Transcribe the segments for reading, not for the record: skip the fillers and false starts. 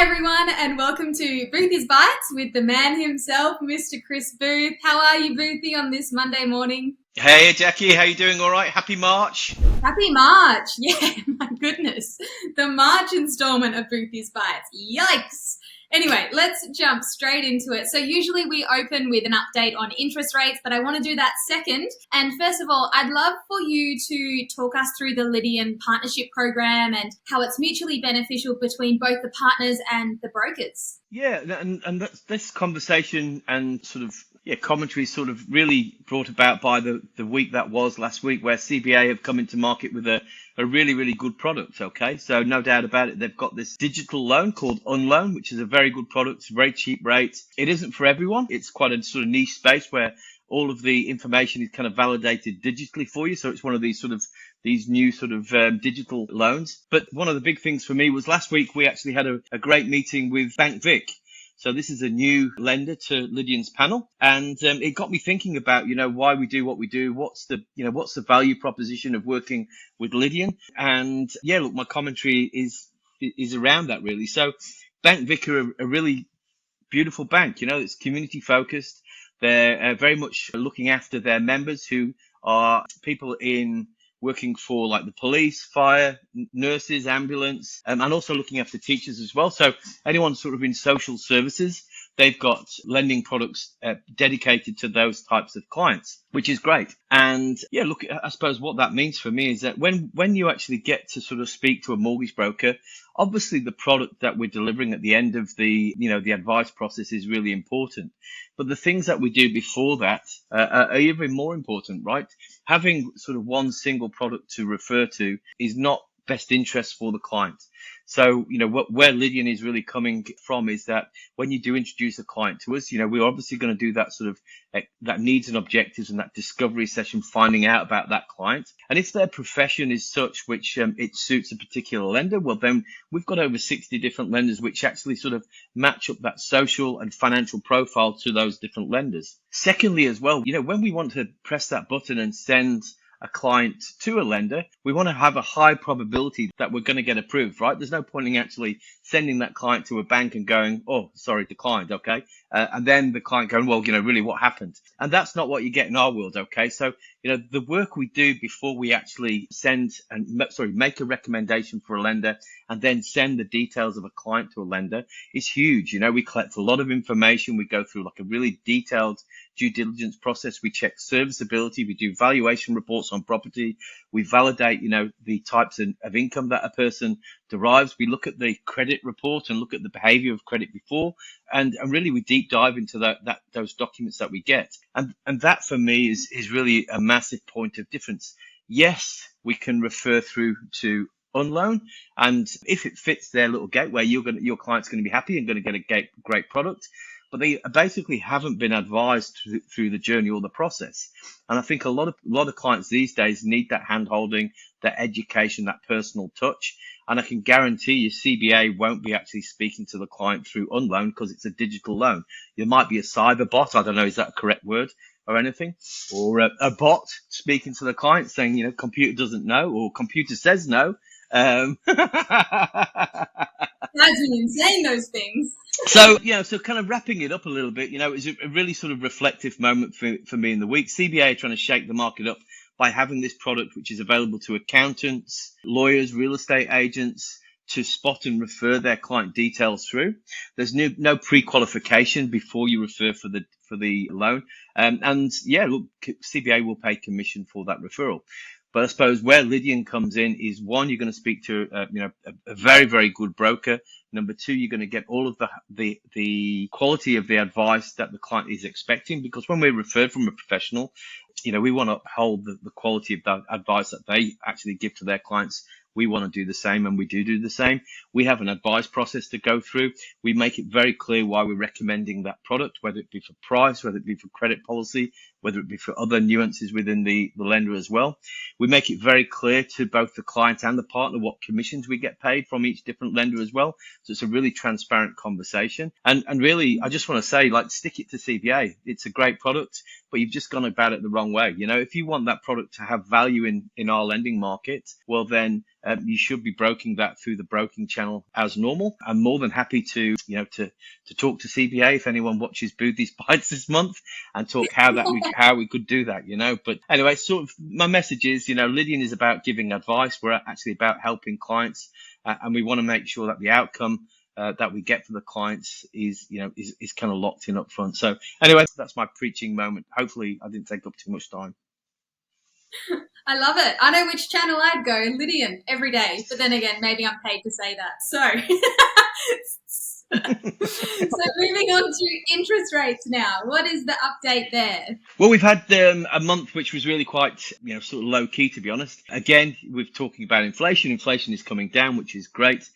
everyone, and welcome to Boothy's Bites with the man himself, Mr. Chris Booth. How are you, Boothy, on this Monday morning? Hey, Jackie, how you doing? All right? Happy March. Happy March. Yeah, my goodness. The March installment of Boothy's Bites. Yikes. Anyway, let's jump straight into it. So usually we open with an update on interest rates, but I want to do that second. And first of all, I'd love for you to talk us through the Lydian Partnership Program and how it's mutually beneficial between both the partners and the brokers. Yeah, and that's, this conversation and sort of commentary sort of really brought about by the week that was last week, where CBA have come into market with a really, really good product. Okay, so no doubt about it, they've got this digital loan called Unloan, which is a very good product. It's very cheap rates. It isn't for everyone. It's quite a sort of niche space where all of the information is kind of validated digitally for you. So it's one of these new digital loans. But one of the big things for me was last week we actually had a great meeting with Bank Vic. So this is a new lender to Lydian's panel, and it got me thinking about, why we do what we do. What's the value proposition of working with Lydian? And look, my commentary is around that really. So Bank Vic are a really beautiful bank. It's community focused. They're very much looking after their members, who are people working for like the police, fire, nurses, ambulance, and also looking after teachers as well. So anyone sort of in social services, they've got lending products dedicated to those types of clients, which is great. And look, I suppose what that means for me is that when you actually get to sort of speak to a mortgage broker, obviously the product that we're delivering at the end of the advice process is really important. But the things that we do before that are even more important, right? Having sort of one single product to refer to is not best interest for the client. So, where Lydian is really coming from is that when you do introduce a client to us, we're obviously going to do that sort of that needs and objectives and that discovery session, finding out about that client. And if their profession is such which it suits a particular lender, well, then we've got over 60 different lenders which actually sort of match up that social and financial profile to those different lenders. Secondly, as well, when we want to press that button and send a client to a lender, we want to have a high probability that we're going to get approved, right? There's no point in actually sending that client to a bank and going, oh, sorry, declined, okay? And then the client going, well, really, what happened? And that's not what you get in our world, okay? So, the work we do before we actually make a recommendation for a lender and then send the details of a client to a lender is huge. We collect a lot of information. We go through like a really detailed due diligence process. We check serviceability. We do valuation reports on property. We validate, the types of income that a person derives. We look at the credit report and look at the behavior of credit before, and really we deep dive into those documents that we get. And that for me is really a massive point of difference. Yes, we can refer through to Unloan, and if it fits their little gateway, your client's going to be happy and going to get a great product. But they basically haven't been advised through the journey or the process. And I think a lot of clients these days need that hand-holding, that education, that personal touch. And I can guarantee you CBA won't be actually speaking to the client through Unloan because it's a digital loan. There might be a cyber bot, I don't know, is that a correct word or anything? Or a bot speaking to the client saying, computer doesn't know, or computer says no. Drives me insane, those things. So kind of wrapping it up a little bit, it was a really sort of reflective moment for me in the week. CBA are trying to shake the market up by having this product, which is available to accountants, lawyers, real estate agents, to spot and refer their client details through. There's no pre-qualification before you refer for the loan. Look, CBA will pay commission for that referral. But I suppose where Lydian comes in is, one, you're going to speak to a very, very good broker. Number two, you're going to get all of the quality of the advice that the client is expecting, because when we're referred from a professional, we want to hold the quality of that advice that they actually give to their clients. We want to do the same, and we do the same. We have an advice process to go through. We make it very clear why we're recommending that product, whether it be for price, whether it be for credit policy, whether it be for other nuances within the lender as well. We make it very clear to both the client and the partner what commissions we get paid from each different lender as well. So it's a really transparent conversation. And really, I just want to say, stick it to CBA. It's a great product, but you've just gone about it the wrong way. If you want that product to have value in our lending market, well then, you should be broking that through the broking channel as normal. I'm more than happy to, to talk to CBA if anyone watches Boothy's Bites this month and talk how we could do that, But anyway, sort of my message is, Lydian is about giving advice. We're actually about helping clients, and we want to make sure that the outcome that we get for the clients is kind of locked in up front. So anyway, that's my preaching moment. Hopefully I didn't take up too much time. I love it. I know which channel I'd go, Lydian, every day. But then again, maybe I'm paid to say that. So, so moving on to interest rates now. What is the update there? Well, we've had a month which was really quite, sort of low key, to be honest. Again, we're talking about inflation. Inflation is coming down, which is great.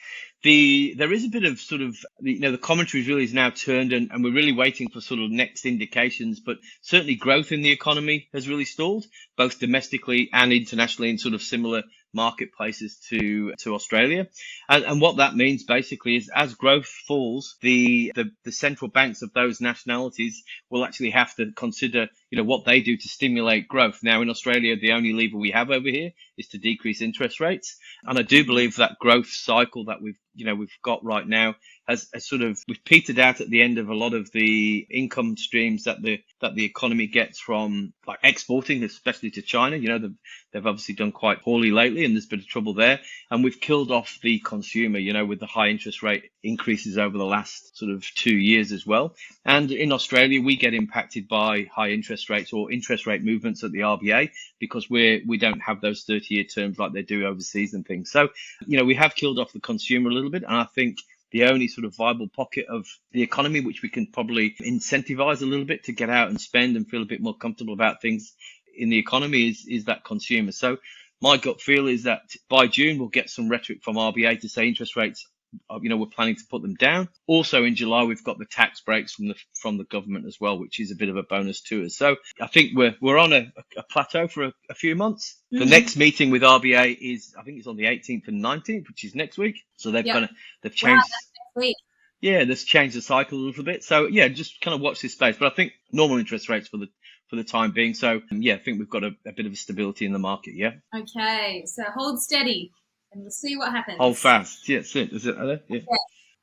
There is a bit of sort of, the commentary really is now turned, and we're really waiting for sort of next indications, but certainly growth in the economy has really stalled, both domestically and internationally in sort of similar marketplaces to Australia. And what that means basically is as growth falls, the central banks of those nationalities will actually have to consider, what they do to stimulate growth. Now, in Australia, the only lever we have over here is to decrease interest rates. And I do believe that growth cycle that we've got right now has sort of, we've petered out at the end of a lot of the income streams that the economy gets from like exporting, especially to China. They've obviously done quite poorly lately, and there's been trouble there. And we've killed off the consumer, with the high interest rate increases over the last sort of 2 years as well. And in Australia, we get impacted by high interest rates or interest rate movements at the RBA because we don't have those 30-year terms like they do overseas and things. So, we have killed off the consumer a little bit. And I think the only sort of viable pocket of the economy, which we can probably incentivize a little bit to get out and spend and feel a bit more comfortable about things in the economy is that consumer. So my gut feel is that by June, we'll get some rhetoric from RBA to say interest rates, we're planning to put them down. Also in July, we've got the tax breaks from the government as well, which is a bit of a bonus to us. So I think we're on a plateau for a few months. Mm-hmm. The next meeting with RBA is, I think it's on the 18th and 19th, which is next week. So they've changed. Wow, that's next week. Yeah, they've changed the cycle a little bit. So yeah, just kind of watch this space. But I think normal interest rates for the time being. So yeah, I think we've got a bit of a stability in the market. Yeah. Okay, so hold steady. And we'll see what happens. Hold fast. Yeah, is it? Yeah. Yeah,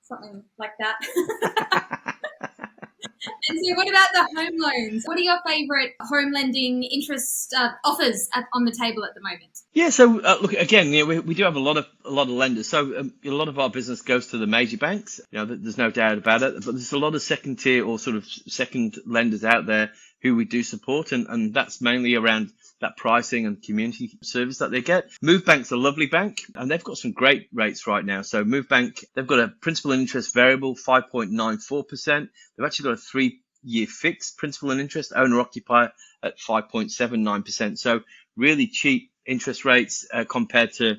something like that. And so what about the home loans? What are your favourite home lending interest offers on the table at the moment? Yeah, so look, again, we do have a lot of lenders. So a lot of our business goes to the major banks. There's no doubt about it. But there's a lot of second tier or sort of second lenders out there who we do support, and that's mainly around that pricing and community service that they get. MoveBank's a lovely bank, and they've got some great rates right now. So MoveBank, they've got a principal and interest variable, 5.94%. They've actually got a 3-year fixed principal and interest, owner occupier at 5.79%. So really cheap interest rates compared to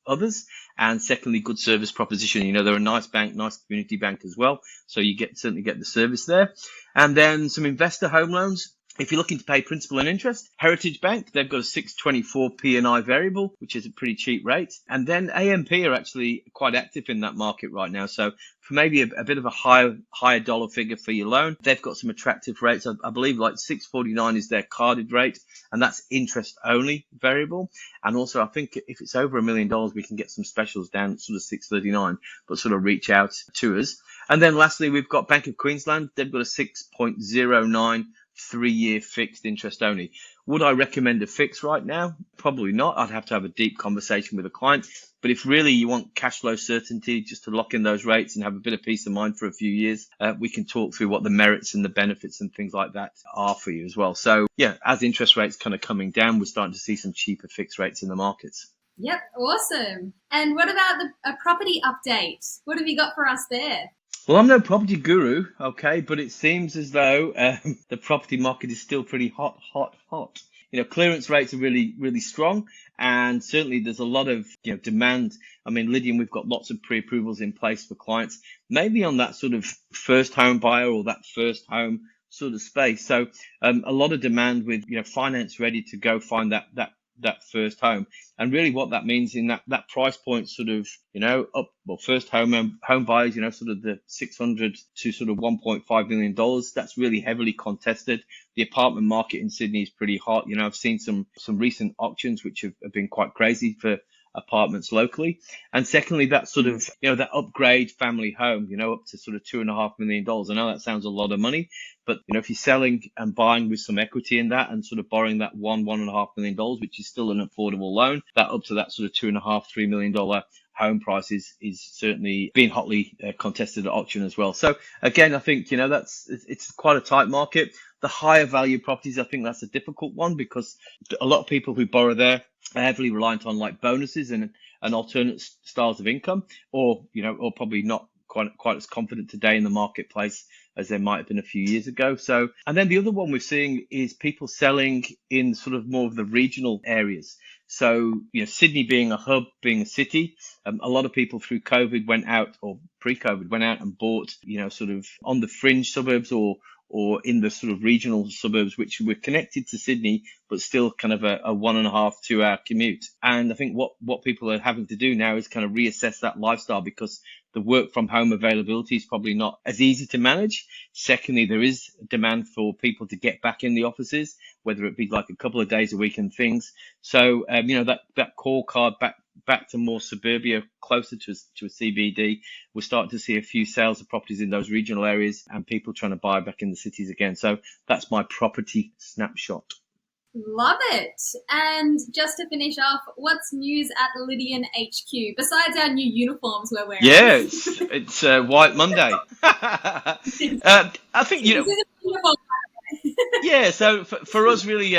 others. And secondly, good service proposition. They're a nice bank, nice community bank as well. So you certainly get the service there. And then some investor home loans. If you're looking to pay principal and interest, Heritage Bank, they've got a 624 P&I variable, which is a pretty cheap rate. And then AMP are actually quite active in that market right now. So for maybe a bit of a higher dollar figure for your loan, they've got some attractive rates. I believe like 649 is their carded rate, and that's interest only variable. And also I think if it's over $1 million, we can get some specials down at sort of 639, but sort of reach out to us. And then lastly, we've got Bank of Queensland. They've got a 6.09 3-year fixed interest only. Would I recommend a fix right now? Probably not. I'd have to have a deep conversation with a client. But if really you want cash flow certainty, just to lock in those rates and have a bit of peace of mind for a few years, we can talk through what the merits and the benefits and things like that are for you as well. So yeah, as interest rates kind of coming down, we're starting to see some cheaper fixed rates in the markets. Yep, awesome. And what about a property update? What have you got for us there? Well, I'm no property guru, okay, but it seems as though the property market is still pretty hot. Clearance rates are really, really strong, and certainly there's a lot of demand. I mean, Lydian, we've got lots of pre-approvals in place for clients, maybe on that sort of first home buyer or that first home sort of space. So a lot of demand with finance ready to go find that first home. And really what that means in that price point sort of first home buyers, sort of the 600 to sort of $1.5 million, that's really heavily contested. The apartment market in Sydney is pretty hot. I've seen some recent auctions which have been quite crazy for apartments locally. And secondly, that sort of, that upgrade family home, up to sort of $2.5 million. I know that sounds a lot of money, but if you're selling and buying with some equity in that and sort of borrowing that $1.5 million, which is still an affordable loan, that up to that sort of $2.5–3 million home price is certainly being hotly contested at auction as well. So again, I think it's quite a tight market. The higher value properties, I think that's a difficult one, because a lot of people who borrow there are heavily reliant on like bonuses and alternate styles of income, or probably not quite as confident today in the marketplace as they might have been a few years ago. So, and then the other one we're seeing is people selling in sort of more of the regional areas. So, Sydney being a hub, being a city, a lot of people through COVID went out, or pre-COVID went out and bought, sort of on the fringe suburbs or in the sort of regional suburbs, which were connected to Sydney, but still kind of a 1.5–2 hour commute. And I think what people are having to do now is kind of reassess that lifestyle, because the work from home availability is probably not as easy to manage. Secondly, there is demand for people to get back in the offices, whether it be like a couple of days a week and things. So, that call card back to more suburbia, closer to a CBD. We're starting to see a few sales of properties in those regional areas and people trying to buy back in the cities again. So that's my property snapshot. Love it. And just to finish off, what's news at Lydian HQ besides our new uniforms we're wearing? Yeah, it's White Monday. I think yeah. So for us, really,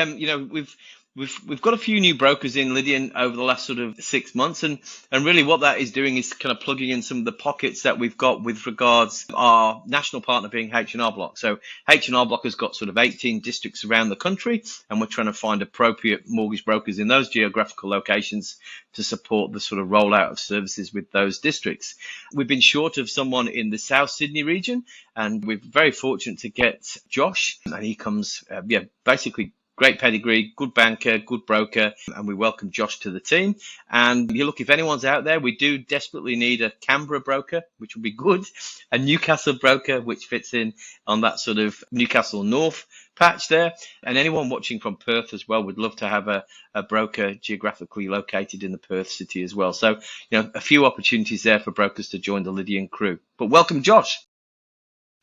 we've got a few new brokers in Lydian over the last sort of 6 months, and really what that is doing is kind of plugging in some of the pockets that we've got with regards our national partner being H&R Block. So H&R Block has got sort of 18 districts around the country, and we're trying to find appropriate mortgage brokers in those geographical locations to support the sort of rollout of services with those districts. We've been short of someone in the South Sydney region, and we're very fortunate to get Josh, and he comes, basically great pedigree, good banker, good broker, and we welcome Josh to the team. And look, if anyone's out there, we do desperately need a Canberra broker, which would be good, a Newcastle broker, which fits in on that sort of Newcastle North patch there, and anyone watching from Perth as well would love to have a broker geographically located in the Perth city as well. So, a few opportunities there for brokers to join the Lydian crew. But welcome, Josh.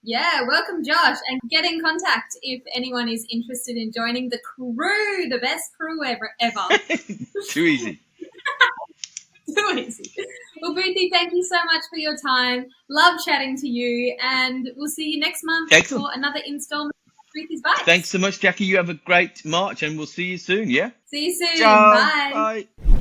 Yeah, welcome, Josh, and get in contact if anyone is interested in joining the crew, the best crew ever. Too easy. Too easy. Well, Boothy, thank you so much for your time. Love chatting to you, and we'll see you next month for another installment of Boothy's Bites. Thanks so much, Jackie. You have a great March, and we'll see you soon, yeah? See you soon. Ciao. Bye. Bye.